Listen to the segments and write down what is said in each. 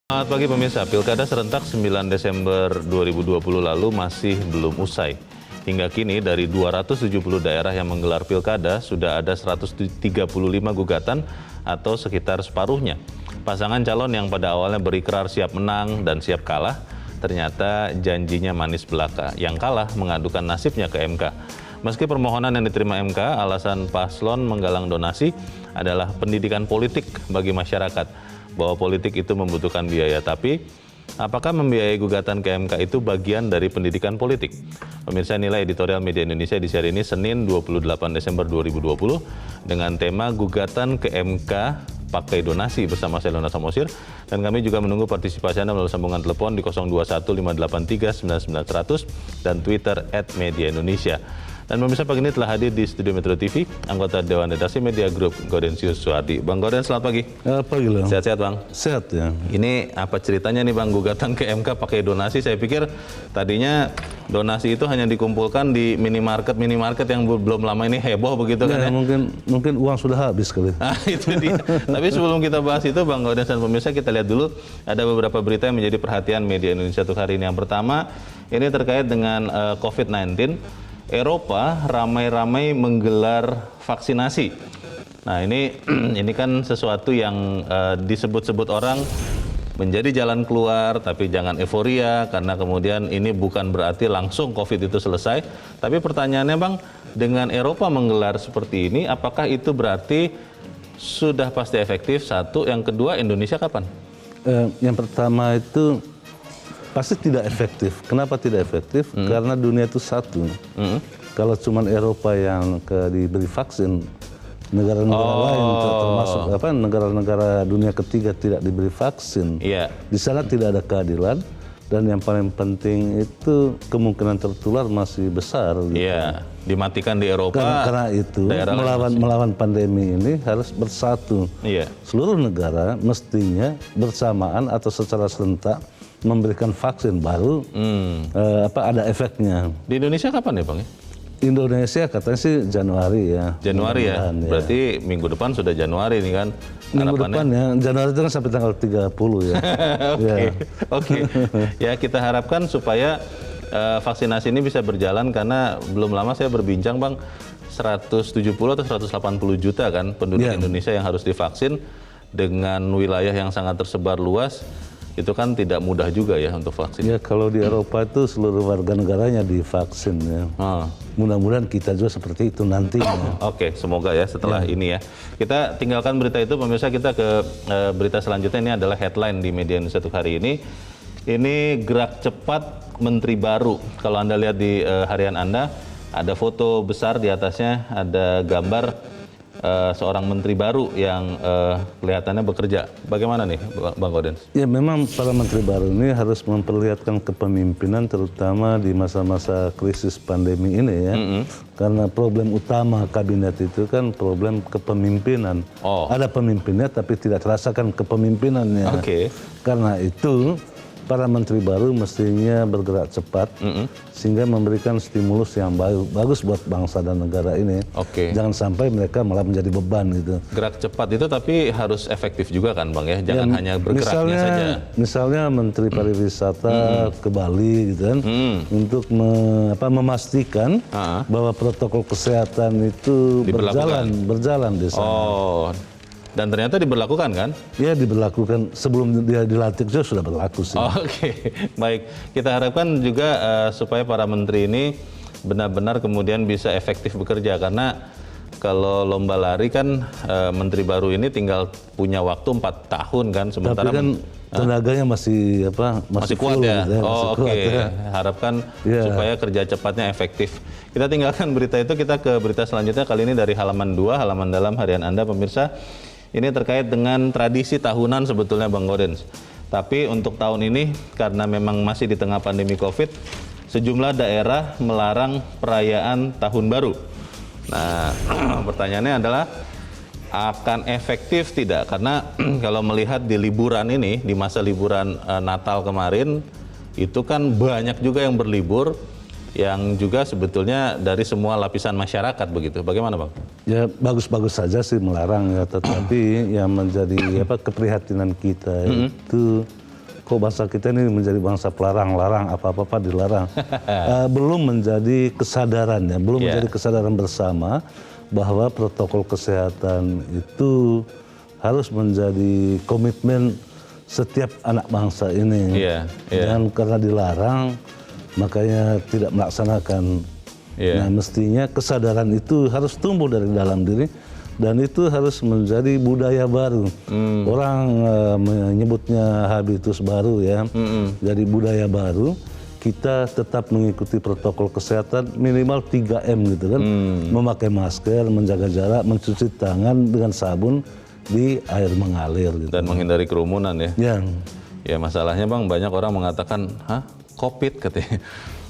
Selamat pagi pemirsa, Pilkada serentak 9 Desember 2020 lalu masih belum usai. Hingga kini dari 270 daerah yang menggelar Pilkada sudah ada 135 gugatan atau sekitar separuhnya. Pasangan calon yang pada awalnya berikrar siap menang dan siap kalah, ternyata janjinya manis belaka. Yang kalah mengadukan nasibnya ke MK. Meski permohonan yang diterima MK, alasan paslon menggalang donasi adalah pendidikan politik bagi masyarakat. Bahwa politik itu membutuhkan biaya, tapi apakah membiayai gugatan ke MK itu bagian dari pendidikan politik? Pemirsa, nilai editorial Media Indonesia di seri ini Senin 28 Desember 2020 dengan tema gugatan ke MK pakai donasi bersama saya Leonard Samosir, dan kami juga menunggu partisipasi Anda melalui sambungan telepon di 0215839900 dan Twitter @mediaindonesia. Dan pemirsa, pagi ini telah hadir di Studio Metro TV anggota Dewan Redaksi Media Group Gaudensius Suardi. Bang Gauden, selamat pagi. Pagi loh. Sehat-sehat Bang? Sehat ya. Ini apa ceritanya nih Bang, gugatan ke MK pakai donasi? Saya pikir tadinya donasi itu hanya dikumpulkan di minimarket yang belum lama ini heboh begitu kan ya? Mungkin uang sudah habis kali. Nah, itu dia. Tapi sebelum kita bahas itu Bang Gauden dan pemirsa, kita lihat dulu ada beberapa berita yang menjadi perhatian Media Indonesia untuk hari ini. Yang pertama, ini terkait dengan COVID-19. Eropa ramai-ramai menggelar vaksinasi. Nah, ini kan sesuatu yang disebut-sebut orang menjadi jalan keluar, tapi jangan euforia karena kemudian ini bukan berarti langsung COVID itu selesai. Tapi pertanyaannya Bang, dengan Eropa menggelar seperti ini, apakah itu berarti sudah pasti efektif? Satu, yang kedua, Indonesia kapan? Yang pertama itu pasti tidak efektif. Kenapa tidak efektif? Karena dunia itu satu. Kalau cuma Eropa yang diberi vaksin, negara-negara lain termasuk negara-negara dunia ketiga tidak diberi vaksin. Di sana tidak ada keadilan, dan yang paling penting itu kemungkinan tertular masih besar. Iya, dimatikan di Eropa. Karena itu melawan pandemi ini harus bersatu. Seluruh negara mestinya bersamaan atau secara serentak memberikan vaksin baru, ada efeknya. Di Indonesia kapan ya Bang? Indonesia katanya sih Januari ya. Januari ya? Berarti minggu depan sudah Januari nih kan? Minggu depan ya, Januari itu kan sampai tanggal 30 ya. Oke. Ya, kita harapkan supaya vaksinasi ini bisa berjalan, karena belum lama saya berbincang Bang, 170 atau 180 juta kan penduduk Indonesia yang harus divaksin dengan wilayah yang sangat tersebar luas. Itu kan tidak mudah juga ya untuk vaksin. Ya, kalau di Eropa itu seluruh warga negaranya divaksin ya. Mudah-mudahan kita juga seperti itu nantinya. Oke, semoga ya setelah ini ya. Kita tinggalkan berita itu pemirsa, kita ke berita selanjutnya. Ini adalah headline di Media Indonesia untuk hari ini. Ini gerak cepat Menteri Baru. Kalau Anda lihat di harian Anda, ada foto besar di atasnya, ada gambar seorang menteri baru yang kelihatannya bekerja. Bagaimana nih Bang Gauden? Ya, memang para menteri baru ini harus memperlihatkan kepemimpinan, terutama di masa-masa krisis pandemi ini ya. Karena problem utama kabinet itu kan problem kepemimpinan. Ada pemimpinnya tapi tidak terasakan kepemimpinannya. Karena itu para menteri baru mestinya bergerak cepat sehingga memberikan stimulus yang bagus buat bangsa dan negara ini. Jangan sampai mereka malah menjadi beban gitu. Gerak cepat itu tapi harus efektif juga kan Bang ya? Jangan hanya bergeraknya saja. Misalnya Menteri Pariwisata ke Bali gitu kan, untuk memastikan bahwa protokol kesehatan itu berjalan di sana. Dan ternyata diberlakukan kan? Ya, diberlakukan. Sebelum dia dilantik sudah berlaku sih. Baik. Kita harapkan juga supaya para menteri ini benar-benar kemudian bisa efektif bekerja. Karena kalau lomba lari kan menteri baru ini tinggal punya waktu 4 tahun kan. Sementara tapi kan tenaganya masih kuat ya? Kuat ya. Harapkan supaya kerja cepatnya efektif. Kita tinggalkan berita itu, kita ke berita selanjutnya. Kali ini dari halaman 2, halaman dalam harian Anda pemirsa. Ini terkait dengan tradisi tahunan sebetulnya Bang Gauden. Tapi untuk tahun ini karena memang masih di tengah pandemi COVID, sejumlah daerah melarang perayaan tahun baru. Nah, pertanyaannya adalah akan efektif tidak? Karena kalau melihat di liburan ini, di masa liburan Natal kemarin, itu kan banyak juga yang berlibur. yang juga sebetulnya dari semua lapisan masyarakat begitu. Bagaimana Bang? Ya bagus-bagus saja sih melarang ya, tetapi yang menjadi keprihatinan kita itu kok bangsa kita ini menjadi bangsa pelarang-larang, apa-apa dilarang. Belum menjadi kesadaran ya, belum menjadi kesadaran bersama bahwa protokol kesehatan itu harus menjadi komitmen setiap anak bangsa ini. Dan karena dilarang, makanya tidak melaksanakan. Nah, mestinya kesadaran itu harus tumbuh dari dalam diri. Dan itu harus menjadi budaya baru. Orang menyebutnya habitus baru ya. Jadi budaya baru, kita tetap mengikuti protokol kesehatan minimal 3M gitu kan. Memakai masker, menjaga jarak, mencuci tangan dengan sabun di air mengalir gitu. Dan menghindari kerumunan ya. Ya. Ya masalahnya Bang, banyak orang mengatakan, COVID katanya.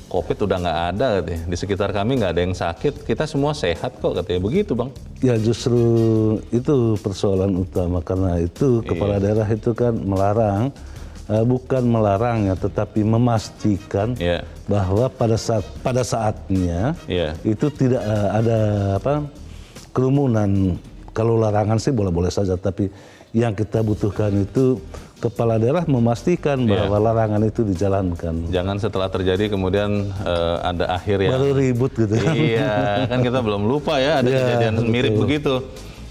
COVID udah nggak ada katanya. Di sekitar kami nggak ada yang sakit, kita semua sehat kok katanya. Begitu Bang. Ya justru itu persoalan utama, karena itu kepala daerah itu kan melarang, bukan melarang ya, tetapi memastikan bahwa pada saatnya itu tidak ada kerumunan. Kalau larangan sih boleh-boleh saja, tapi yang kita butuhkan itu kepala daerah memastikan bahwa larangan itu dijalankan. Jangan setelah terjadi kemudian ada akhir yang baru ribut gitu. Iya, kan kita belum lupa ya ada kejadian mirip begitu.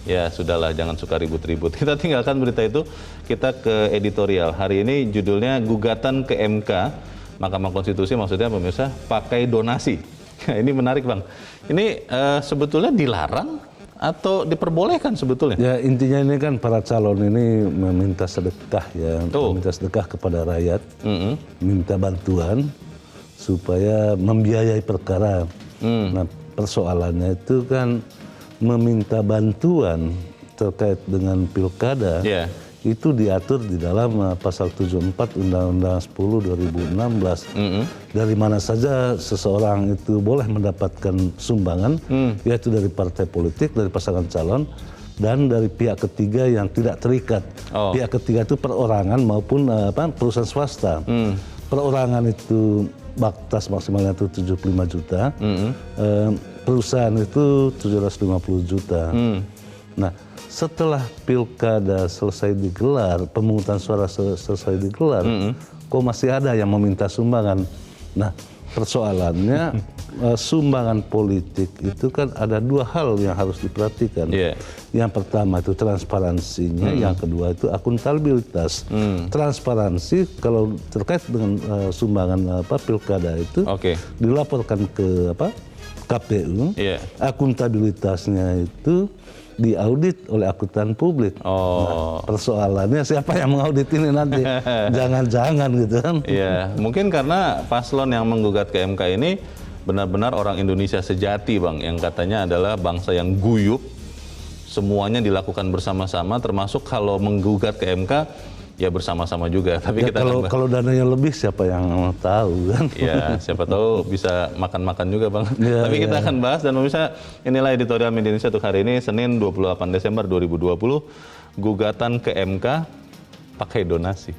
Ya sudahlah, jangan suka ribut-ribut. Kita tinggalkan berita itu, kita ke editorial. Hari ini judulnya gugatan ke MK, Mahkamah Konstitusi maksudnya pemirsa, pakai donasi. Ini menarik Bang. Ini sebetulnya dilarang atau diperbolehkan sebetulnya? Ya intinya ini kan para calon ini meminta sedekah ya, meminta sedekah kepada rakyat, minta bantuan supaya membiayai perkara. Nah persoalannya itu kan meminta bantuan terkait dengan pilkada, itu diatur di dalam pasal 74 Undang-Undang 10 2016. Dari mana saja seseorang itu boleh mendapatkan sumbangan, yaitu dari partai politik, dari pasangan calon, dan dari pihak ketiga yang tidak terikat. Pihak ketiga itu perorangan maupun perusahaan swasta. Perorangan itu batas maksimalnya itu 75 juta, perusahaan itu 750 juta. Nah, setelah pilkada selesai digelar, pemungutan suara selesai digelar, kok masih ada yang meminta sumbangan. Nah, persoalannya sumbangan politik itu kan ada dua hal yang harus diperhatikan. Yang pertama itu transparansinya, yang kedua itu akuntabilitas. Transparansi kalau terkait dengan sumbangan pilkada itu dilaporkan ke KPU. Akuntabilitasnya itu diaudit oleh akuntan publik. Nah, persoalannya siapa yang mengaudit ini nanti? Jangan-jangan gitu kan. Mungkin karena paslon yang menggugat ke MK ini benar-benar orang Indonesia sejati Bang, yang katanya adalah bangsa yang guyup, semuanya dilakukan bersama-sama, termasuk kalau menggugat ke MK ya bersama-sama juga. Tapi kita kalau dananya lebih siapa yang tahu kan? Ya siapa tahu bisa makan-makan juga Bang. Tapi kita akan bahas, dan pemirsa, inilah editorial Media Indonesia untuk hari ini, Senin 28 Desember 2020, gugatan ke MK pakai donasi.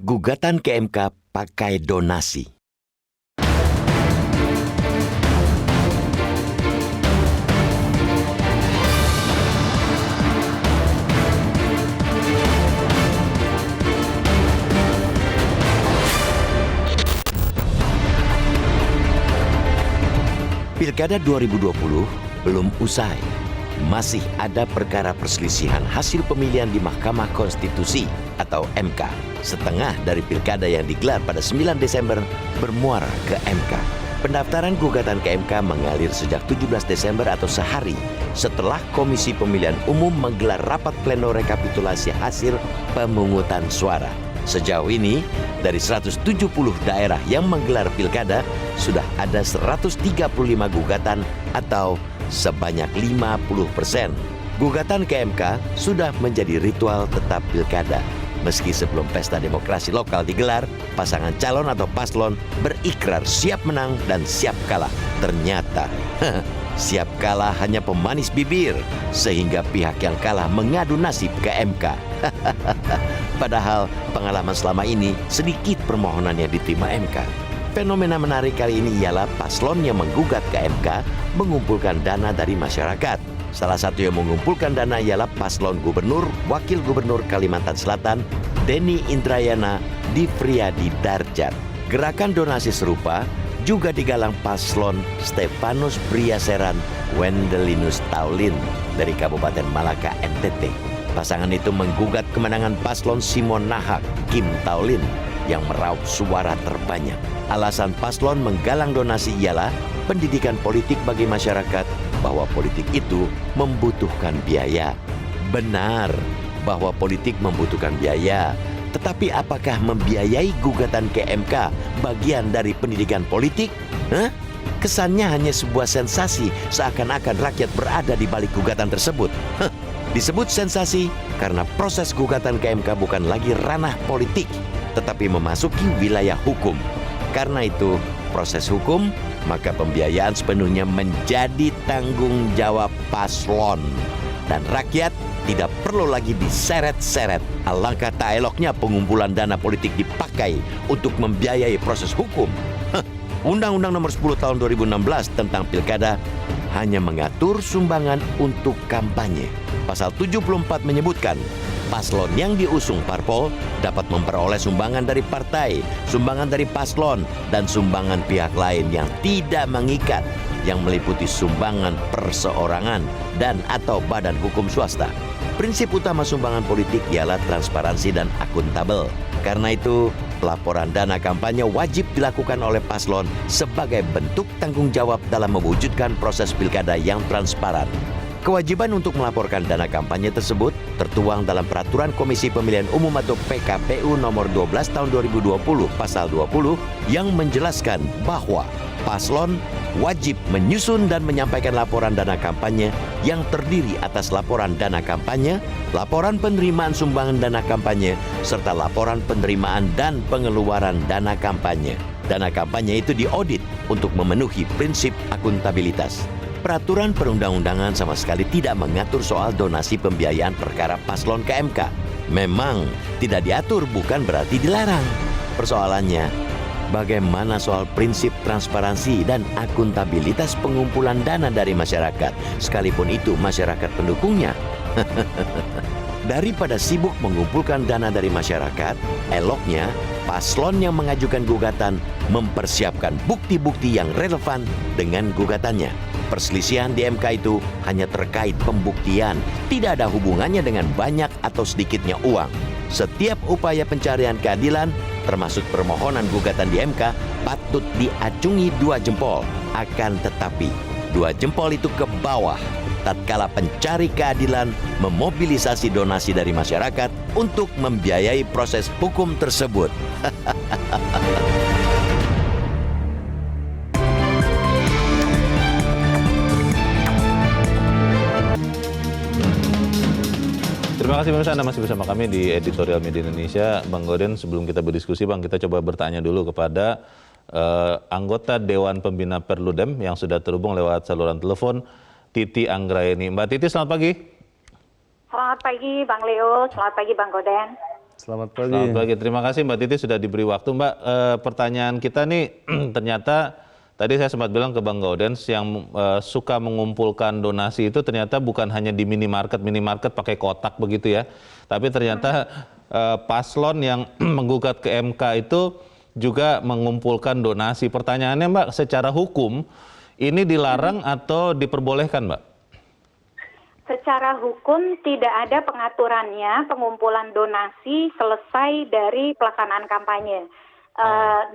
Gugatan ke MK pakai donasi. Pilkada 2020 belum usai. Masih ada perkara perselisihan hasil pemilihan di Mahkamah Konstitusi atau MK. Setengah dari pilkada yang digelar pada 9 Desember bermuara ke MK. Pendaftaran gugatan ke MK mengalir sejak 17 Desember atau sehari setelah Komisi Pemilihan Umum menggelar rapat pleno rekapitulasi hasil pemungutan suara. Sejauh ini, dari 170 daerah yang menggelar pilkada, sudah ada 135 gugatan atau sebanyak 50%. Gugatan ke MK sudah menjadi ritual tetap pilkada. Meski sebelum pesta demokrasi lokal digelar, pasangan calon atau paslon berikrar siap menang dan siap kalah. Ternyata, siap kalah hanya pemanis bibir, sehingga pihak yang kalah mengadu nasib ke MK. Padahal pengalaman selama ini sedikit permohonan yang diterima MK. Fenomena menarik kali ini ialah paslon yang menggugat ke MK mengumpulkan dana dari masyarakat. Salah satu yang mengumpulkan dana ialah paslon gubernur, wakil gubernur Kalimantan Selatan, Denny Indrayana Difriyadi Darjat. Gerakan donasi serupa juga digalang paslon Stefanus Briaseran Wendelinus Taulin dari Kabupaten Malaka, NTT. Pasangan itu menggugat kemenangan paslon Simon Nahak Kim Taulin yang meraup suara terbanyak. Alasan paslon menggalang donasi ialah pendidikan politik bagi masyarakat bahwa politik itu membutuhkan biaya. Benar bahwa politik membutuhkan biaya, tetapi apakah membiayai gugatan ke MK bagian dari pendidikan politik? Kesannya hanya sebuah sensasi, seakan-akan rakyat berada di balik gugatan tersebut. Disebut sensasi karena proses gugatan ke MK bukan lagi ranah politik, tetapi memasuki wilayah hukum. Karena itu, proses hukum, maka pembiayaan sepenuhnya menjadi tanggung jawab paslon. Dan rakyat tidak perlu lagi diseret-seret. Alangkah tak eloknya pengumpulan dana politik dipakai untuk membiayai proses hukum. Undang-Undang Nomor 10 Tahun 2016 tentang Pilkada hanya mengatur sumbangan untuk kampanye. Pasal 74 menyebutkan paslon yang diusung parpol dapat memperoleh sumbangan dari partai, sumbangan dari paslon, dan sumbangan pihak lain yang tidak mengikat, yang meliputi sumbangan perseorangan dan atau badan hukum swasta. Prinsip utama sumbangan politik ialah transparansi dan akuntabel. Karena itu, pelaporan dana kampanye wajib dilakukan oleh paslon sebagai bentuk tanggung jawab dalam mewujudkan proses pilkada yang transparan. Kewajiban untuk melaporkan dana kampanye tersebut tertuang dalam Peraturan Komisi Pemilihan Umum atau PKPU Nomor 12 Tahun 2020 Pasal 20 yang menjelaskan bahwa paslon wajib menyusun dan menyampaikan laporan dana kampanye yang terdiri atas laporan dana kampanye, laporan penerimaan sumbangan dana kampanye, serta laporan penerimaan dan pengeluaran dana kampanye. Dana kampanye itu diaudit untuk memenuhi prinsip akuntabilitas. Peraturan perundang-undangan sama sekali tidak mengatur soal donasi pembiayaan perkara paslon ke MK. Memang tidak diatur bukan berarti dilarang. Persoalannya, bagaimana soal prinsip transparansi dan akuntabilitas pengumpulan dana dari masyarakat, sekalipun itu masyarakat pendukungnya? Daripada sibuk mengumpulkan dana dari masyarakat, eloknya paslon yang mengajukan gugatan mempersiapkan bukti-bukti yang relevan dengan gugatannya. Perselisihan di MK itu hanya terkait pembuktian, tidak ada hubungannya dengan banyak atau sedikitnya uang. Setiap upaya pencarian keadilan, termasuk permohonan gugatan di MK, patut diacungi 2 jempol. Akan tetapi, 2 jempol itu ke bawah tatkala pencari keadilan memobilisasi donasi dari masyarakat untuk membiayai proses hukum tersebut. Terima kasih pemirsa, Anda masih bersama kami di Editorial Media Indonesia. Bang Goden, sebelum kita berdiskusi Bang, kita coba bertanya dulu kepada anggota Dewan Pembina Perludem yang sudah terhubung lewat saluran telepon, Titi Anggraeni. Mbak Titi, selamat pagi. Selamat pagi Bang Leo, selamat pagi Bang Goden. Selamat pagi. Selamat pagi, terima kasih Mbak Titi sudah diberi waktu. Mbak, pertanyaan kita nih ternyata tadi saya sempat bilang ke Bang Gaudens yang suka mengumpulkan donasi itu ternyata bukan hanya di minimarket pakai kotak begitu ya. Tapi ternyata paslon yang menggugat ke MK itu juga mengumpulkan donasi. Pertanyaannya Mbak, secara hukum ini dilarang atau diperbolehkan Mbak? Secara hukum tidak ada pengaturannya pengumpulan donasi selesai dari pelaksanaan kampanye.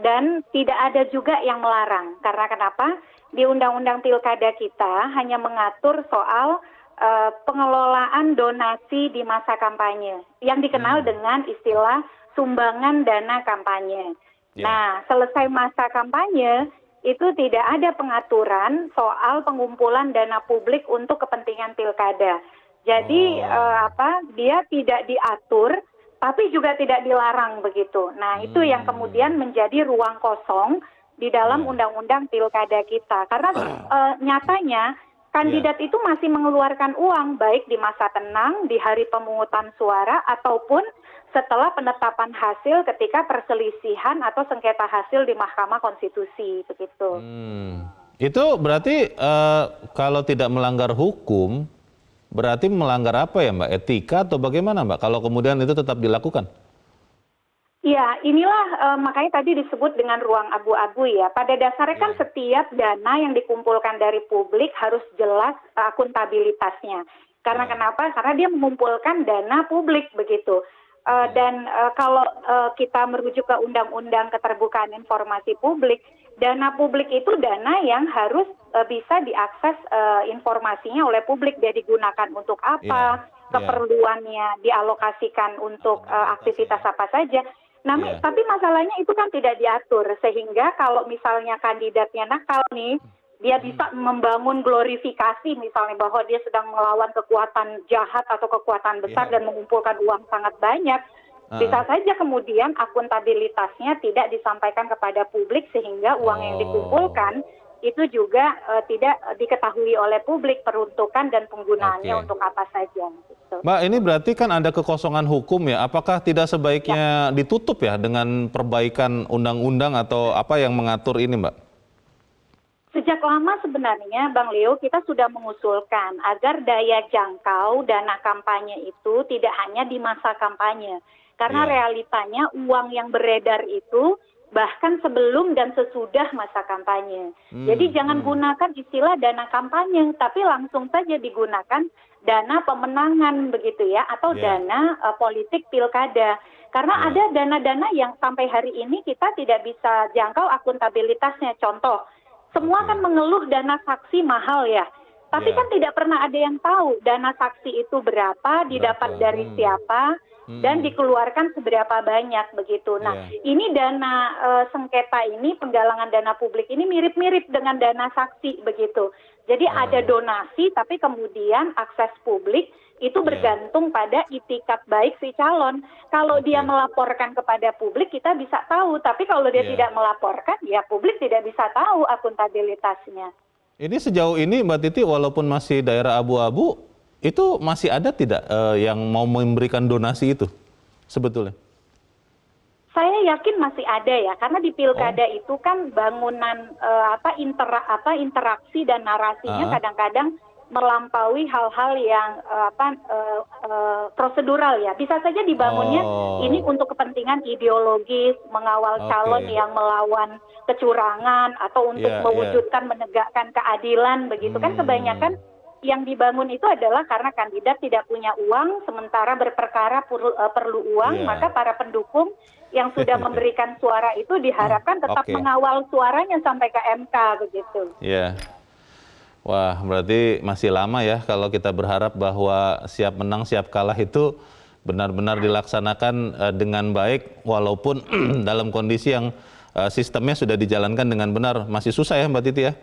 Dan tidak ada juga yang melarang. Karena kenapa? Di Undang-Undang Pilkada kita hanya mengatur soal pengelolaan donasi di masa kampanye yang dikenal dengan istilah sumbangan dana kampanye. Nah, selesai masa kampanye itu tidak ada pengaturan soal pengumpulan dana publik untuk kepentingan pilkada. Jadi dia tidak diatur tapi juga tidak dilarang begitu. Nah, itu yang kemudian menjadi ruang kosong di dalam undang-undang pilkada kita. Karena nyatanya kandidat itu masih mengeluarkan uang baik di masa tenang, di hari pemungutan suara, ataupun setelah penetapan hasil ketika perselisihan atau sengketa hasil di Mahkamah Konstitusi begitu. Itu berarti kalau tidak melanggar hukum, berarti melanggar apa ya Mbak? Etika atau bagaimana Mbak? Kalau kemudian itu tetap dilakukan? Ya, inilah makanya tadi disebut dengan ruang abu-abu ya. Pada dasarnya kan setiap dana yang dikumpulkan dari publik harus jelas akuntabilitasnya. Karena kenapa? Karena dia mengumpulkan dana publik begitu. Dan kalau kita merujuk ke Undang-Undang Keterbukaan Informasi Publik, dana publik itu dana yang harus bisa diakses informasinya oleh publik. Dia digunakan untuk apa, keperluannya dialokasikan untuk aktivitas apa saja. Nah, tapi masalahnya itu kan tidak diatur, sehingga kalau misalnya kandidatnya nakal nih, dia bisa membangun glorifikasi misalnya bahwa dia sedang melawan kekuatan jahat atau kekuatan besar dan mengumpulkan uang sangat banyak. Bisa saja kemudian akuntabilitasnya tidak disampaikan kepada publik sehingga uang yang dikumpulkan itu juga tidak diketahui oleh publik peruntukan dan penggunaannya untuk apa saja. Gitu. Mbak, ini berarti kan ada kekosongan hukum ya. Apakah tidak sebaiknya ditutup ya dengan perbaikan undang-undang atau apa yang mengatur ini, Mbak? Sejak lama sebenarnya, Bang Leo, kita sudah mengusulkan agar daya jangkau dana kampanye itu tidak hanya di masa kampanye. Karena realitanya uang yang beredar itu bahkan sebelum dan sesudah masa kampanye. Jadi jangan gunakan istilah dana kampanye, tapi langsung saja digunakan dana pemenangan begitu ya, atau dana politik pilkada. Karena ada dana-dana yang sampai hari ini kita tidak bisa jangkau akuntabilitasnya. Contoh, semua kan mengeluh dana saksi mahal ya. Tapi kan tidak pernah ada yang tahu dana saksi itu berapa, didapat dari siapa, dan dikeluarkan seberapa banyak begitu. Nah, ini dana sengketa ini, penggalangan dana publik ini mirip-mirip dengan dana saksi begitu. Jadi ada donasi, tapi kemudian akses publik itu bergantung pada itikat baik si calon. Kalau dia melaporkan kepada publik, kita bisa tahu. Tapi kalau dia tidak melaporkan, ya publik tidak bisa tahu akuntabilitasnya. Ini sejauh ini Mbak Titi, walaupun masih daerah abu-abu, itu masih ada tidak yang mau memberikan donasi itu sebetulnya? Saya yakin masih ada ya, karena di pilkada itu kan bangunan interaksi dan narasinya kadang-kadang melampaui hal-hal yang prosedural ya. Bisa saja dibangunnya ini untuk kepentingan ideologis, mengawal calon yang melawan kecurangan atau untuk mewujudkan menegakkan keadilan begitu kan. Kebanyakan yang dibangun itu adalah karena kandidat tidak punya uang, sementara berperkara perlu uang, maka para pendukung yang sudah memberikan suara itu diharapkan tetap mengawal suaranya sampai ke MK begitu. Iya. Wah, berarti masih lama ya kalau kita berharap bahwa siap menang siap kalah itu benar-benar dilaksanakan dengan baik, walaupun dalam kondisi yang sistemnya sudah dijalankan dengan benar. Masih susah ya Mbak Titi ya?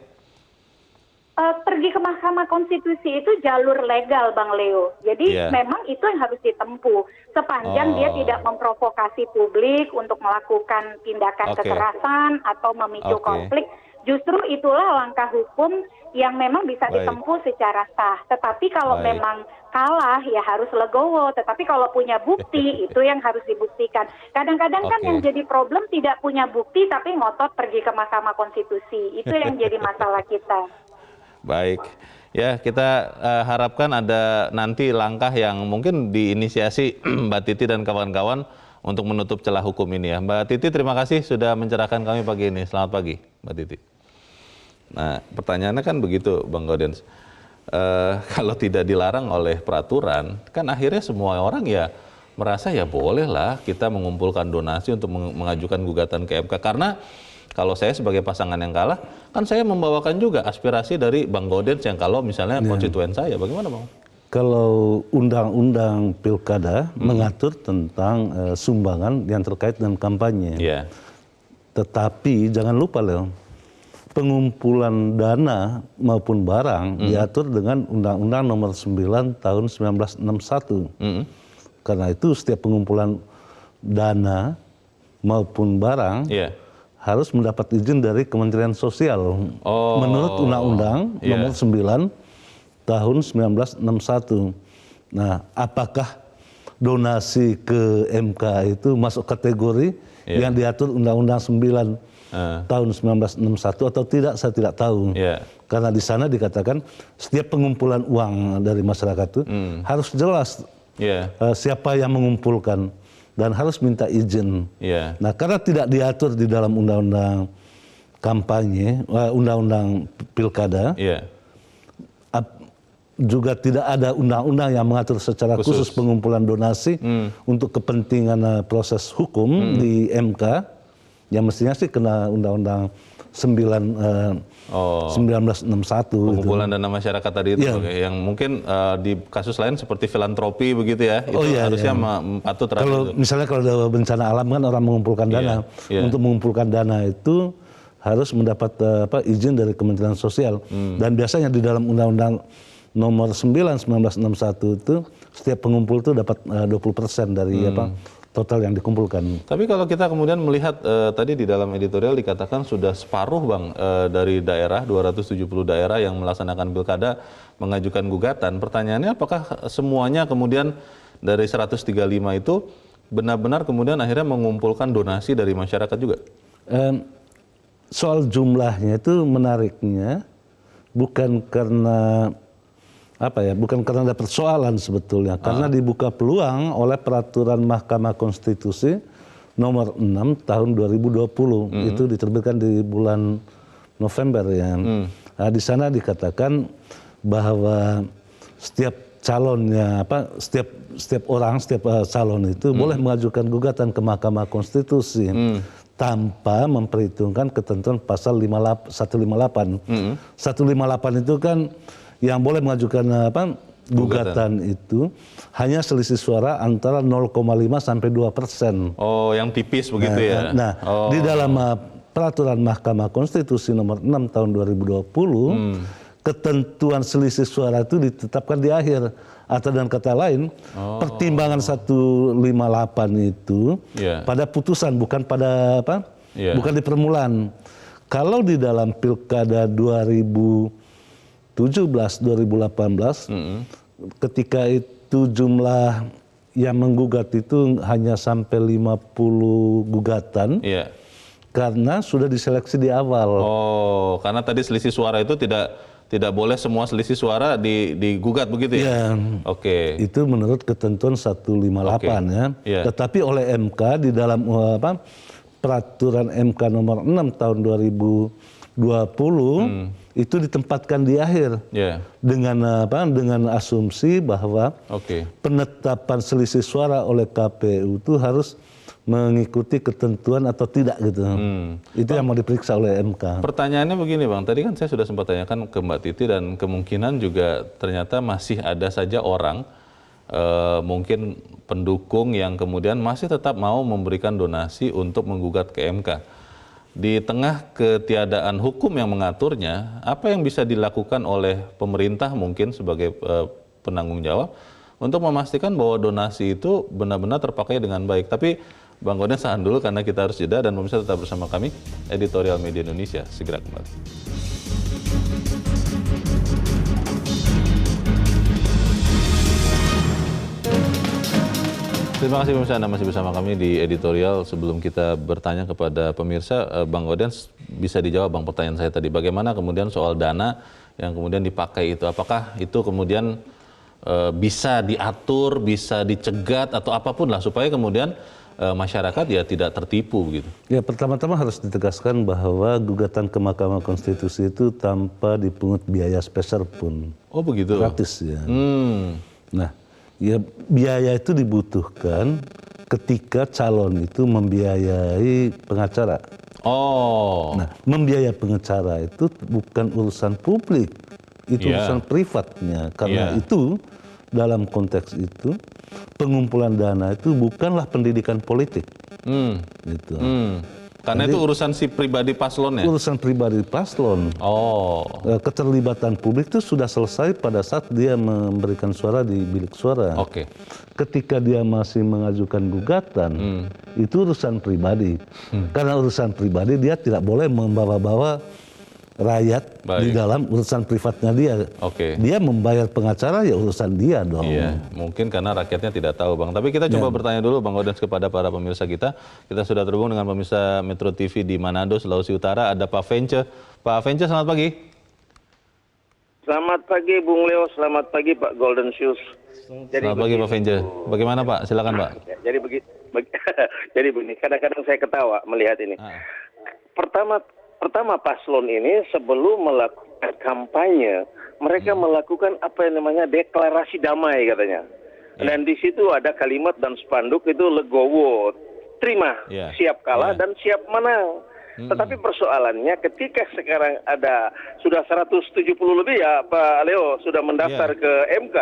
Pergi ke Mahkamah Konstitusi itu jalur legal, Bang Leo. Jadi memang itu yang harus ditempuh. Sepanjang dia tidak memprovokasi publik untuk melakukan tindakan kekerasan atau memicu konflik. Justru itulah langkah hukum yang memang bisa ditempuh secara sah. Tetapi kalau memang kalah ya harus legowo. Tetapi kalau punya bukti itu yang harus dibuktikan. Kadang-kadang kan yang jadi problem tidak punya bukti tapi ngotot pergi ke Mahkamah Konstitusi. Itu yang jadi masalah kita. Baik, ya kita harapkan ada nanti langkah yang mungkin diinisiasi Mbak Titi dan kawan-kawan untuk menutup celah hukum ini ya. Mbak Titi, terima kasih sudah mencerahkan kami pagi ini. Selamat pagi, Mbak Titi. Nah, pertanyaannya kan begitu, Bang Gaudens. Kalau tidak dilarang oleh peraturan, kan akhirnya semua orang ya merasa ya bolehlah kita mengumpulkan donasi untuk mengajukan gugatan ke MK. Karena kalau saya sebagai pasangan yang kalah, kan saya membawakan juga aspirasi dari Bang Gaudens yang kalau misalnya konstituen saya. Bagaimana Bang? Kalau undang-undang pilkada mengatur tentang sumbangan yang terkait dengan kampanye. Tetapi jangan lupa Leo, pengumpulan dana maupun barang diatur dengan Undang-Undang Nomor 9 Tahun 1961. Karena itu setiap pengumpulan dana maupun barang harus mendapat izin dari Kementerian Sosial. Menurut Undang-Undang Nomor 9 Tahun 1961. Nah, apakah donasi ke MK itu masuk kategori yang diatur Undang-Undang 9 tahun 1961 atau tidak, saya tidak tahu. Karena di sana dikatakan setiap pengumpulan uang dari masyarakat itu harus jelas siapa yang mengumpulkan dan harus minta izin. Nah, karena tidak diatur di dalam undang-undang kampanye, undang-undang pilkada, juga tidak ada undang-undang yang mengatur secara khusus pengumpulan donasi untuk kepentingan proses hukum di MK, yang mestinya sih kena undang-undang 1961. Pengumpulan dana masyarakat tadi itu, yang mungkin di kasus lain seperti filantropi begitu ya, itu harusnya patut terhadap kalau itu. Misalnya kalau ada bencana alam kan orang mengumpulkan dana, untuk mengumpulkan dana itu harus mendapat izin dari Kementerian Sosial, dan biasanya di dalam Undang-Undang Nomor 9 1961 itu setiap pengumpul itu dapat 20% dari total yang dikumpulkan. Tapi kalau kita kemudian melihat tadi di dalam editorial dikatakan sudah separuh Bang dari daerah, 270 daerah yang melaksanakan pilkada mengajukan gugatan. Pertanyaannya apakah semuanya kemudian dari 135 itu benar-benar kemudian akhirnya mengumpulkan donasi dari masyarakat juga? Soal jumlahnya itu menariknya bukan karena bukan karena ada persoalan sebetulnya, karena dibuka peluang oleh peraturan Mahkamah Konstitusi nomor 6 tahun 2020. Itu diterbitkan di bulan November ya. Nah, di sana dikatakan bahwa setiap calonnya setiap calon itu boleh mengajukan gugatan ke Mahkamah Konstitusi tanpa memperhitungkan ketentuan pasal 158. 158 itu kan yang boleh mengajukan gugatan itu hanya selisih suara antara 0,5 sampai 2%. Oh, yang tipis begitu ya. Nah, di dalam peraturan Mahkamah Konstitusi nomor 6 tahun 2020, ketentuan selisih suara itu ditetapkan di akhir. Atau dengan kata lain, pertimbangan 158 itu pada putusan, bukan pada bukan di permulaan. Kalau di dalam Pilkada 2017-2018, ketika itu jumlah yang menggugat itu hanya sampai 50 gugatan, karena sudah diseleksi di awal. Oh, karena tadi selisih suara itu tidak boleh semua selisih suara digugat begitu ya? Oke. Itu menurut ketentuan 158 ya. Tetapi oleh MK di dalam peraturan MK nomor 6 tahun 2020 itu ditempatkan di akhir dengan asumsi bahwa penetapan selisih suara oleh KPU itu harus mengikuti ketentuan atau tidak gitu. Itu yang mau diperiksa oleh MK. Pertanyaannya begini Bang, tadi kan saya sudah sempat tanyakan ke Mbak Titi dan kemungkinan juga ternyata masih ada saja orang mungkin pendukung yang kemudian masih tetap mau memberikan donasi untuk menggugat ke MK. Di tengah ketiadaan hukum yang mengaturnya, apa yang bisa dilakukan oleh pemerintah mungkin sebagai penanggung jawab untuk memastikan bahwa donasi itu benar-benar terpakai dengan baik. Tapi Bang Goden tahan dulu karena kita harus jeda, dan pemirsa tetap bersama kami, Editorial Media Indonesia segera kembali. Terima kasih pemirsa, Anda masih bersama kami di editorial. Sebelum kita bertanya kepada pemirsa, Bang Goden bisa dijawab Bang pertanyaan saya tadi. Bagaimana kemudian soal dana yang kemudian dipakai itu? Apakah itu kemudian bisa diatur, bisa dicegat atau apapun lah supaya kemudian masyarakat ya tidak tertipu gitu? Ya, pertama-tama harus ditegaskan bahwa gugatan ke Mahkamah Konstitusi itu tanpa dipungut biaya speser pun. Oh begitu? Gratis ya. Nah, ya biaya itu dibutuhkan ketika calon itu membiayai pengacara. Nah, membiayai pengacara itu bukan urusan publik, itu urusan privatnya. Karena itu dalam konteks itu pengumpulan dana itu bukanlah pendidikan politik. Gitu. Karena itu urusan si pribadi paslon ya? Urusan pribadi paslon. Keterlibatan publik itu sudah selesai pada saat dia memberikan suara di bilik suara. Ketika dia masih mengajukan gugatan, itu urusan pribadi. Karena urusan pribadi dia tidak boleh membawa-bawa rakyat di dalam urusan privatnya dia. Dia membayar pengacara ya urusan dia dong. Iya, mungkin karena rakyatnya tidak tahu Bang. Tapi kita coba bertanya dulu Bang Goden kepada para pemirsa kita. Kita sudah terhubung dengan pemirsa Metro TV di Manado, Sulawesi Utara. Ada Pak Vence. Pak Vence, selamat pagi. Selamat pagi Bung Leo, selamat pagi Pak Golden Shoes. Selamat pagi Pak Venja. Bagaimana Pak? Silakan Pak. Jadi jadi begini, kadang-kadang saya ketawa melihat ini. Pertama paslon ini sebelum melakukan kampanye, mereka melakukan apa yang namanya deklarasi damai katanya. Dan di situ ada kalimat dan spanduk itu legowo, terima, siap kalah dan siap menang. Tetapi persoalannya ketika sekarang ada sudah 170 lebih ya Pak Leo sudah mendaftar ke MK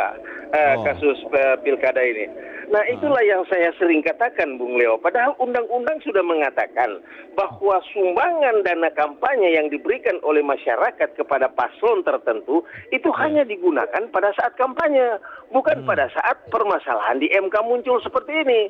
kasus pilkada ini. Nah itulah yang saya sering katakan Bung Leo. Padahal undang-undang sudah mengatakan bahwa sumbangan dana kampanye yang diberikan oleh masyarakat kepada paslon tertentu itu hanya digunakan pada saat kampanye, bukan pada saat permasalahan di MK muncul seperti ini.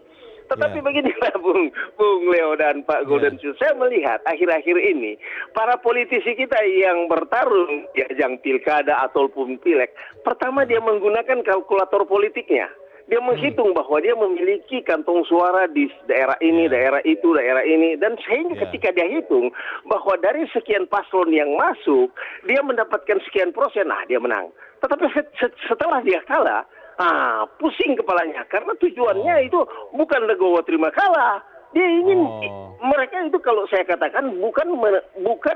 Tetapi beginilah Bung Leo dan Pak Golden Shoes, saya melihat akhir-akhir ini para politisi kita yang bertarung di ajang pilkada ataupun pileg, pertama dia menggunakan kalkulator politiknya. Dia menghitung bahwa dia memiliki kantong suara di daerah ini, daerah itu, daerah ini. Dan sehingga ketika dia hitung bahwa dari sekian paslon yang masuk, dia mendapatkan sekian persen, nah dia menang. Tetapi setelah dia kalah, pusing kepalanya karena tujuannya itu bukan legowo terima kalah. Dia ingin mereka itu kalau saya katakan bukan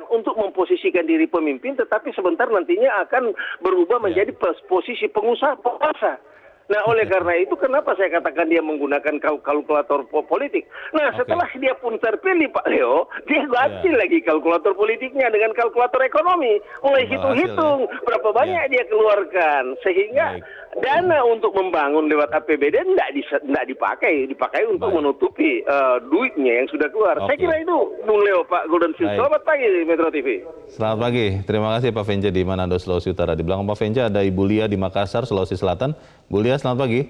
untuk memposisikan diri pemimpin, tetapi sebentar nantinya akan berubah menjadi posisi pengusaha penguasa. Nah oleh karena itu kenapa saya katakan dia menggunakan kalkulator politik. Nah setelah dia pun terpilih Pak Leo, dia ganti lagi kalkulator politiknya dengan kalkulator ekonomi. Mulai hitung-hitung berapa banyak dia keluarkan. Sehingga dana untuk membangun lewat APBD tidak dipakai untuk menutupi duitnya yang sudah keluar. Saya kira itu Bung Leo, Pak Golden Shoes. Selamat pagi Metro TV. Selamat pagi, terima kasih Pak Venja di Manado, Sulawesi Utara. Di belakang Pak Venja ada Ibu Lia di Makassar, Sulawesi Selatan. Bu Lia, selamat pagi.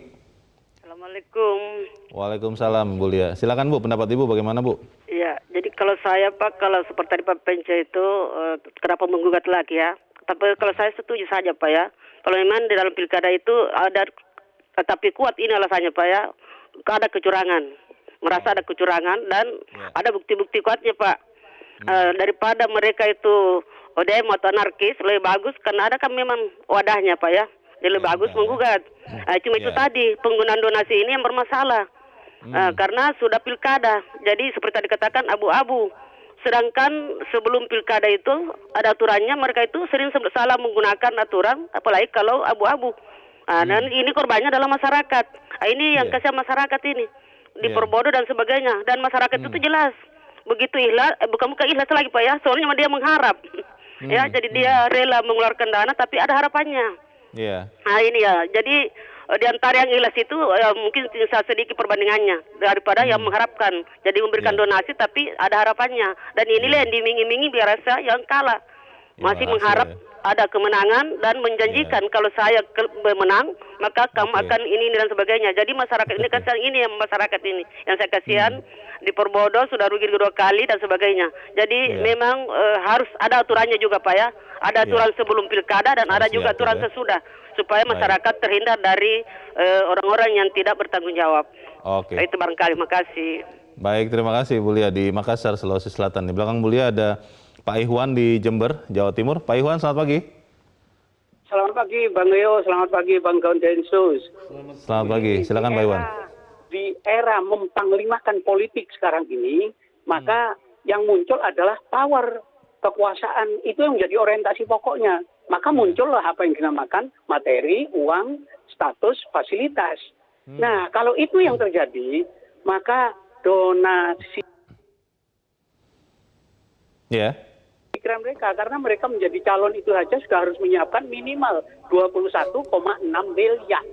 Assalamualaikum. Waalaikumsalam Bu Lia. Silakan Bu, pendapat Ibu bagaimana Bu? Iya, jadi kalau saya Pak, kalau seperti tadi Pak Venja itu kenapa menggugat lagi ya? Tapi kalau saya setuju saja Pak ya. Kalau memang di dalam pilkada itu ada, tapi kuat ini alasannya Pak ya, ada kecurangan, merasa ada kecurangan dan ada bukti-bukti kuatnya Pak. Daripada mereka itu ODM atau anarkis lebih bagus karena ada kan memang wadahnya Pak ya, jadi lebih bagus menggugat. Cuma itu tadi penggunaan donasi ini yang bermasalah karena sudah pilkada, jadi seperti tadi dikatakan abu-abu. Sedangkan sebelum pilkada itu ada aturannya, mereka itu sering salah menggunakan aturan, apalagi kalau abu-abu. Dan ini korbannya adalah masyarakat. Ini yang kasihan masyarakat ini, diperbodoh dan sebagainya. Dan masyarakat itu jelas, begitu ikhlas, bukan ikhlas lagi Pak ya, soalnya dia mengharap. Ya, jadi dia rela mengeluarkan dana, tapi ada harapannya. Nah ini ya, jadi di antara yang ikhlas itu mungkin sedikit perbandingannya daripada yang mengharapkan. Jadi memberikan donasi tapi ada harapannya. Dan inilah yang dimingi-mingi biar rasa yang kalah. Masih mengharap ada kemenangan dan menjanjikan kalau saya menang maka kamu akan ini dan sebagainya. Jadi masyarakat ini kan ini yang masyarakat ini yang saya kasihan diperbodoh, sudah rugi 2 kali dan sebagainya. Jadi memang harus ada aturannya juga Pak ya. Ada aturan sebelum pilkada dan ada juga aturan sesudah supaya masyarakat terhindar dari orang-orang yang tidak bertanggung jawab. Itu barangkali, makasih. Baik, terima kasih Bu Lia di Makassar, Sulawesi Selatan. Di belakang Bu Lia ada Pak Ihwan di Jember, Jawa Timur. Pak Ihwan, selamat pagi. Selamat pagi Bang Leo, selamat pagi Bang Golden Shoes. Selamat pagi, silakan Pak Ihwan. Di era mempanglimakan politik sekarang ini, maka yang muncul adalah power, kekuasaan, itu yang menjadi orientasi pokoknya. Maka muncullah apa yang dinamakan materi, uang, status, fasilitas. Nah, kalau itu yang terjadi, maka donasi pikiran mereka, karena mereka menjadi calon itu saja sudah harus menyiapkan minimal 21,6 miliar.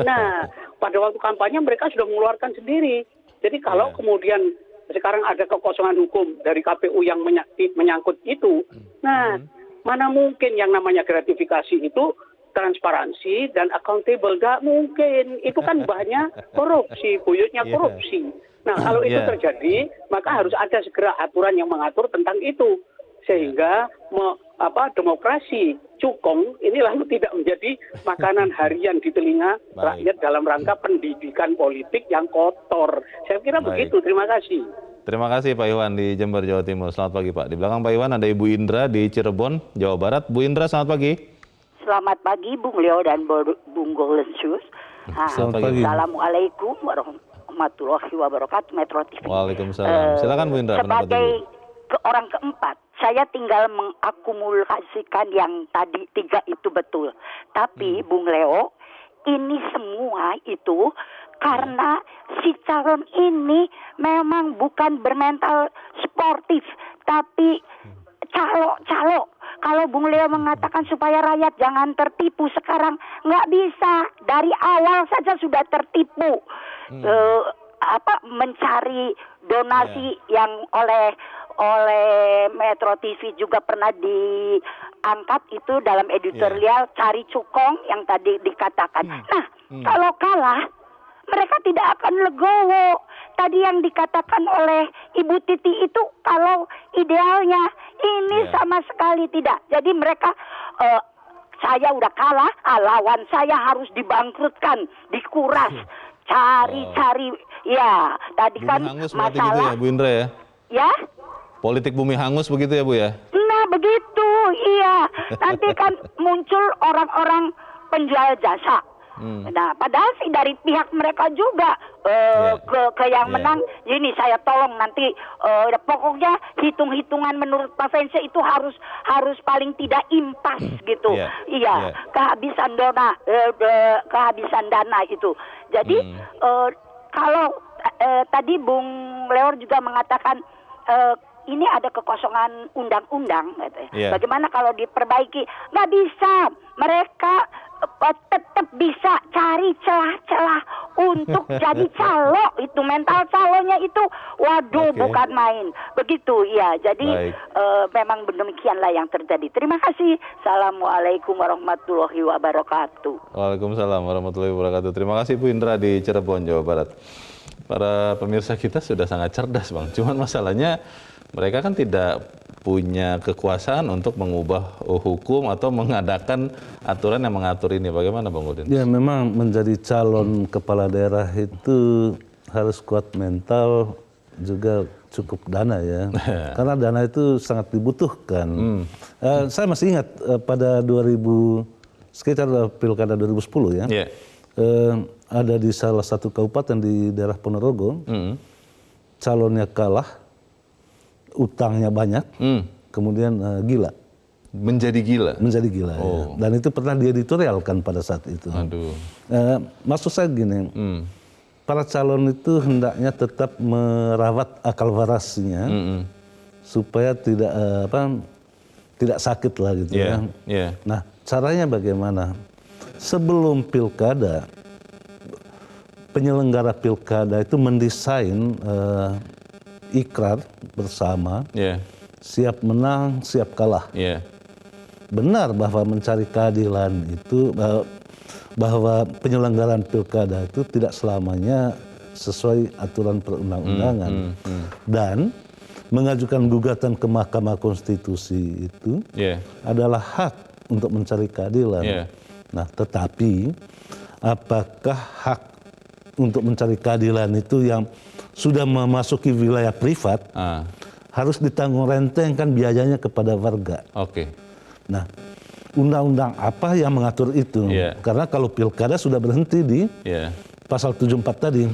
Nah, pada waktu kampanye mereka sudah mengeluarkan sendiri. Jadi kalau kemudian sekarang ada kekosongan hukum dari KPU yang menyangkut itu, nah mana mungkin yang namanya gratifikasi itu transparansi dan accountable? Gak mungkin. Itu kan banyak korupsi, buyutnya korupsi. Nah kalau itu terjadi, maka harus ada segera aturan yang mengatur tentang itu. Sehingga demokrasi cukong ini lalu tidak menjadi makanan harian di telinga rakyat dalam rangka pendidikan politik yang kotor. Saya kira begitu. Terima kasih. Terima kasih Pak Iwan di Jember, Jawa Timur. Selamat pagi Pak. Di belakang Pak Iwan ada Ibu Indra di Cirebon, Jawa Barat. Bu Indra, selamat pagi. Selamat pagi Bung Leo dan Bung Golensius. Selamat pagi. Assalamualaikum warahmatullahi wabarakatuh, Metro TV. Waalaikumsalam. Silakan Bu Indra. Sebagai orang keempat, saya tinggal mengakumulasikan yang tadi 3 itu betul. Tapi Bung Leo, ini semua itu karena si calon ini memang bukan bermental sportif, tapi calo. Kalau Bung Leo mengatakan supaya rakyat jangan tertipu, sekarang nggak bisa. Dari awal saja sudah tertipu. Mencari donasi yang oleh Metro TV juga pernah diangkat itu dalam editorial cari cukong yang tadi dikatakan. Nah, kalau kalah mereka tidak akan legowo. Tadi yang dikatakan oleh Ibu Titi itu kalau idealnya, ini sama sekali tidak. Jadi mereka saya udah kalah, lawan saya harus dibangkrutkan, dikuras, cari. Ya, tadi bumi kan hangus masalah gitu ya, Bu Indra ya. Ya? Politik bumi hangus begitu ya, Bu ya? Nah, begitu. Iya. Nanti kan muncul orang-orang penjual jasa. Nah, padahal sih dari pihak mereka juga ke yang menang. Ini saya tolong nanti pokoknya hitung-hitungan menurut Pak Vence itu harus paling tidak impas gitu. Iya. Kehabisan dana itu. Jadi kalau tadi Bung Leor juga mengatakan ini ada kekosongan undang-undang, gitu. Bagaimana kalau diperbaiki? Nggak bisa. Mereka tetap bisa cari celah-celah untuk jadi calo. Itu mental calonya itu, waduh, bukan main. Begitu, ya. Jadi memang demikianlah yang terjadi. Terima kasih. Assalamualaikum warahmatullahi wabarakatuh. Waalaikumsalam warahmatullahi wabarakatuh. Terima kasih Bu Indra di Cirebon, Jawa Barat. Para pemirsa kita sudah sangat cerdas, Bang. Cuman masalahnya mereka kan tidak punya kekuasaan untuk mengubah hukum atau mengadakan aturan yang mengatur ini. Bagaimana Bang Udin? Ya, memang menjadi calon kepala daerah itu harus kuat mental, juga cukup dana ya. Karena dana itu sangat dibutuhkan. Saya masih ingat pada sekitar Pilkada 2010 ya. Ada di salah satu kabupaten di daerah Ponorogo, calonnya kalah, utangnya banyak, kemudian gila. Menjadi gila? Menjadi gila, ya. Dan itu pernah dieditorialkan pada saat itu. Maksud saya gini, para calon itu hendaknya tetap merawat akal warasnya, supaya tidak sakit lah gitu ya. Nah, caranya bagaimana? Sebelum pilkada, penyelenggara pilkada itu mendesain ikrar bersama, siap menang, siap kalah. Benar bahwa mencari keadilan itu, bahwa penyelenggaraan pilkada itu tidak selamanya sesuai aturan perundang-undangan. Dan mengajukan gugatan ke Mahkamah Konstitusi itu adalah hak untuk mencari keadilan. Nah, tetapi apakah hak untuk mencari keadilan itu yang sudah memasuki wilayah privat harus ditanggung renteng kan biayanya kepada warga. Nah, undang-undang apa yang mengatur itu? Karena kalau pilkada sudah berhenti di pasal 74 tadi,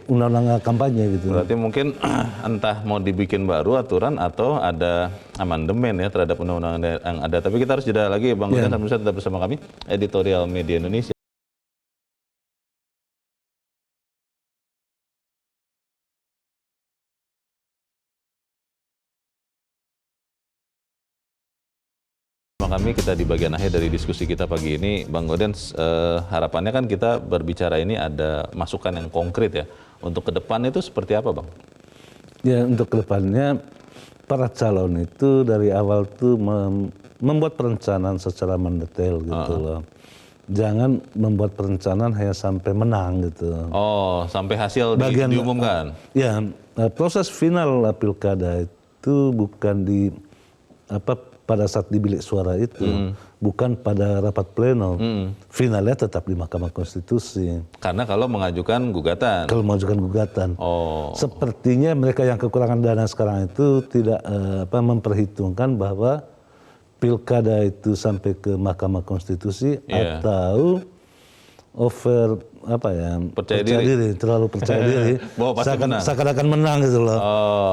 undang-undang kampanye gitu. Berarti mungkin entah mau dibikin baru aturan atau ada amandemen ya terhadap undang-undang yang ada. Tapi kita harus jeda lagi, Bang Udin, dan tetap bersama kami, Editorial Media Indonesia. Kami kita di bagian akhir dari diskusi kita pagi ini, Bang Gaudens, harapannya kan kita berbicara ini ada masukan yang konkret ya. Untuk ke depan itu seperti apa, Bang? Ya, untuk ke depannya para calon itu dari awal tuh membuat perencanaan secara mendetail gitu loh. Jangan membuat perencanaan hanya sampai menang gitu. Sampai hasil diumumkan? Ya, proses final pilkada itu bukan pada saat di bilik suara itu, bukan pada rapat pleno. Finalnya tetap di Mahkamah Konstitusi. Karena kalau mengajukan gugatan? Kalau mengajukan gugatan. Sepertinya mereka yang kekurangan dana sekarang itu tidak memperhitungkan bahwa pilkada itu sampai ke Mahkamah Konstitusi atau percaya diri, terlalu percaya diri, seakan-akan menang gitu loh.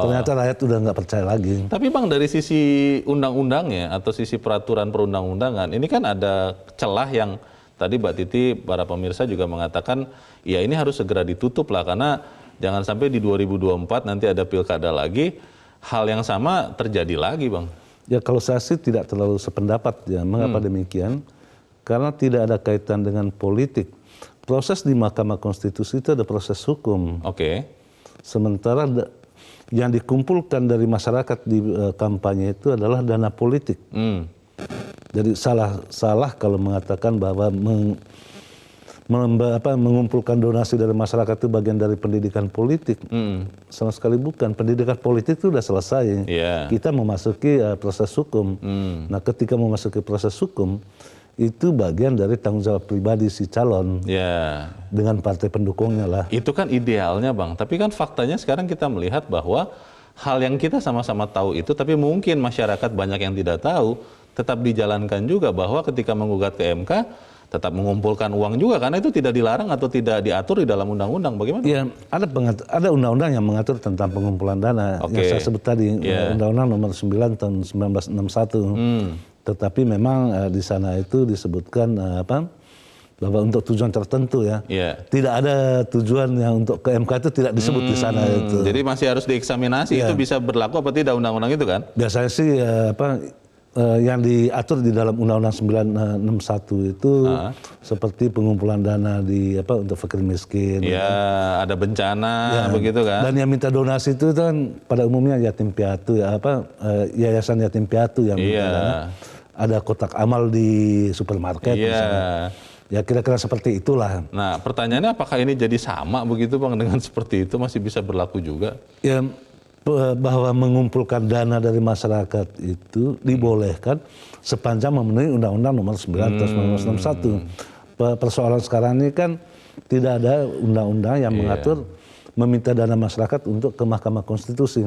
Ternyata rakyat udah nggak percaya lagi. Tapi Bang, dari sisi undang-undangnya atau sisi peraturan perundang-undangan, ini kan ada celah yang tadi Mbak Titi, para pemirsa juga mengatakan, ya ini harus segera ditutup lah, karena jangan sampai di 2024 nanti ada pilkada lagi, hal yang sama terjadi lagi, Bang. Ya kalau saya sih tidak terlalu sependapat ya. Mengapa demikian? Karena tidak ada kaitan dengan politik. Proses di Mahkamah Konstitusi itu ada proses hukum. Oke. Sementara yang dikumpulkan dari masyarakat di kampanye itu adalah dana politik. Jadi salah kalau mengatakan bahwa mengumpulkan donasi dari masyarakat itu bagian dari pendidikan politik. Sama sekali bukan. Pendidikan politik itu sudah selesai. Kita memasuki proses hukum. Nah, ketika memasuki proses hukum, itu bagian dari tanggung jawab pribadi si calon dengan partai pendukungnya lah. Itu kan idealnya, Bang. Tapi kan faktanya sekarang kita melihat bahwa hal yang kita sama-sama tahu itu, tapi mungkin masyarakat banyak yang tidak tahu, tetap dijalankan juga, bahwa ketika menggugat ke MK, tetap mengumpulkan uang juga, karena itu tidak dilarang atau tidak diatur di dalam undang-undang. Bagaimana? Ya, ada undang-undang yang mengatur tentang pengumpulan dana yang saya sebut tadi, Undang-Undang Nomor 9 tahun 1961. Tetapi memang di sana itu disebutkan bahwa untuk tujuan tertentu ya. Tidak ada tujuan yang untuk ke MK itu tidak disebut di sana itu. Jadi masih harus dieksaminasi, itu bisa berlaku apa tidak undang-undang itu kan? Biasanya sih yang diatur di dalam Undang-Undang 961 itu seperti pengumpulan dana untuk fakir miskin. Ada bencana begitu kan. Dan yang minta donasi itu kan pada umumnya yatim piatu yayasan yatim piatu yang minta dana. Ada kotak amal di supermarket misalnya. Ya kira-kira seperti itulah. Nah, pertanyaannya apakah ini jadi sama begitu Bang, dengan seperti itu masih bisa berlaku juga? Ya, bahwa mengumpulkan dana dari masyarakat itu dibolehkan sepanjang memenuhi Undang-Undang Nomor 9 tahun 1961. Persoalan sekarang ini kan tidak ada undang-undang yang mengatur meminta dana masyarakat untuk ke Mahkamah Konstitusi.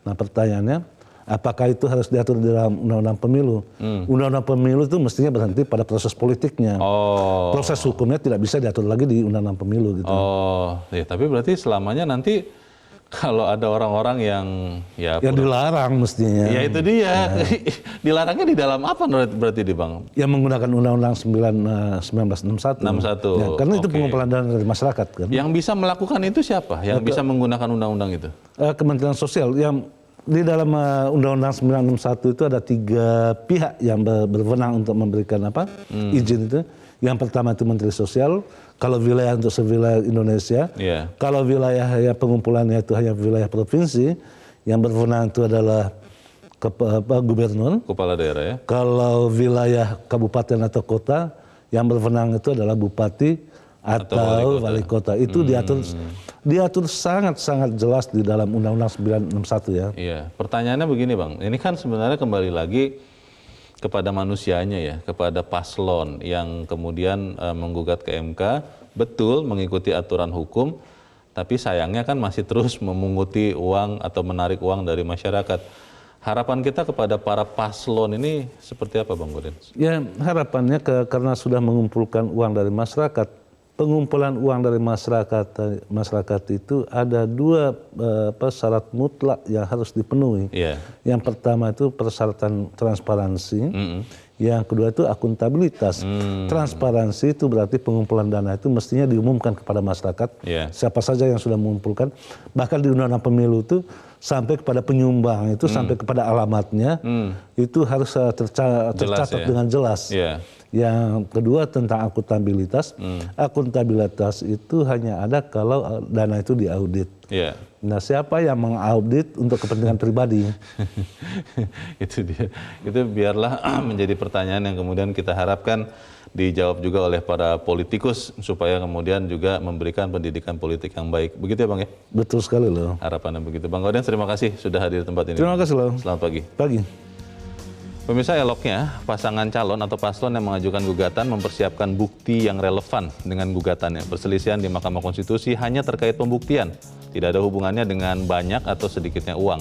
Nah, pertanyaannya, apakah itu harus diatur di dalam Undang-Undang Pemilu? Undang-Undang Pemilu itu mestinya berhenti pada proses politiknya. Proses hukumnya tidak bisa diatur lagi di Undang-Undang Pemilu gitu. Tapi berarti selamanya nanti kalau ada orang-orang yang yang dilarang mestinya. Ya itu dia. Dilarangnya di dalam apa berarti di Bang? Yang menggunakan Undang-Undang 1961. Ya, karena itu pengumpulan dana dari masyarakat kan. Yang bisa melakukan itu siapa? Yang bisa menggunakan undang-undang itu? Kementerian Sosial. Yang di dalam Undang-Undang 961 itu ada 3 pihak yang berwenang untuk memberikan izin itu. Yang pertama itu Menteri Sosial, kalau wilayah untuk sewilayah Indonesia. Kalau wilayah pengumpulannya itu hanya wilayah provinsi, yang berwenang itu adalah gubernur, kepala daerah ya. Kalau wilayah kabupaten atau kota, yang berwenang itu adalah bupati atau wali kota. Itu diatur sangat-sangat jelas di dalam Undang-Undang 961 ya. Pertanyaannya begini Bang, ini kan sebenarnya kembali lagi kepada manusianya ya, kepada paslon yang kemudian menggugat ke MK, betul mengikuti aturan hukum, tapi sayangnya kan masih terus memunguti uang atau menarik uang dari masyarakat. Harapan kita kepada para paslon ini seperti apa Bang Godin? Ya harapannya karena sudah mengumpulkan uang dari masyarakat, pengumpulan uang dari masyarakat itu ada 2 syarat mutlak yang harus dipenuhi. Yang pertama itu persyaratan transparansi, yang kedua itu akuntabilitas. Transparansi itu berarti pengumpulan dana itu mestinya diumumkan kepada masyarakat, siapa saja yang sudah mengumpulkan. Bahkan di Undang-Undang Pemilu itu sampai kepada penyumbang itu, sampai kepada alamatnya, itu harus tercatat dengan jelas. Yang kedua tentang akuntabilitas. Akuntabilitas itu hanya ada kalau dana itu diaudit. Nah, siapa yang mengaudit untuk kepentingan pribadi? Itu dia. Itu biarlah menjadi pertanyaan yang kemudian kita harapkan dijawab juga oleh para politikus supaya kemudian juga memberikan pendidikan politik yang baik. Begitu ya Bang ya? Betul sekali loh. Harapannya begitu. Bang Godin, terima kasih sudah hadir di tempat ini. Terima kasih loh. Selamat pagi. Pemirsa, eloknya pasangan calon atau paslon yang mengajukan gugatan mempersiapkan bukti yang relevan dengan gugatannya. Perselisihan di Mahkamah Konstitusi hanya terkait pembuktian, tidak ada hubungannya dengan banyak atau sedikitnya uang.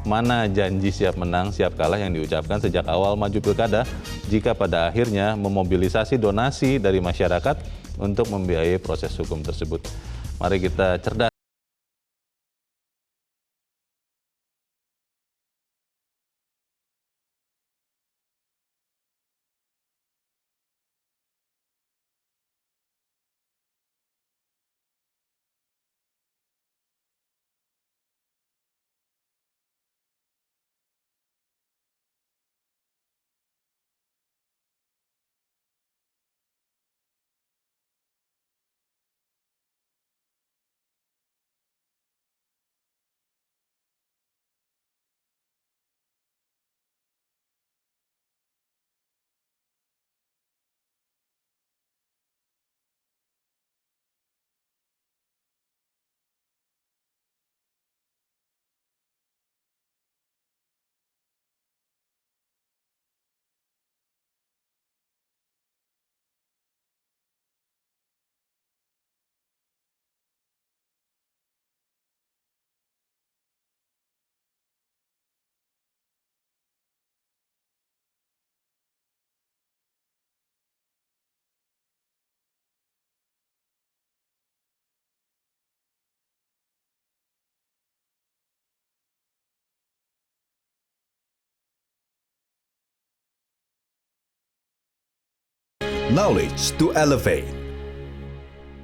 mana janji siap menang, siap kalah yang diucapkan sejak awal maju pilkada jika pada akhirnya memobilisasi donasi dari masyarakat untuk membiayai proses hukum tersebut. Mari kita cerdas. Knowledge to elevate.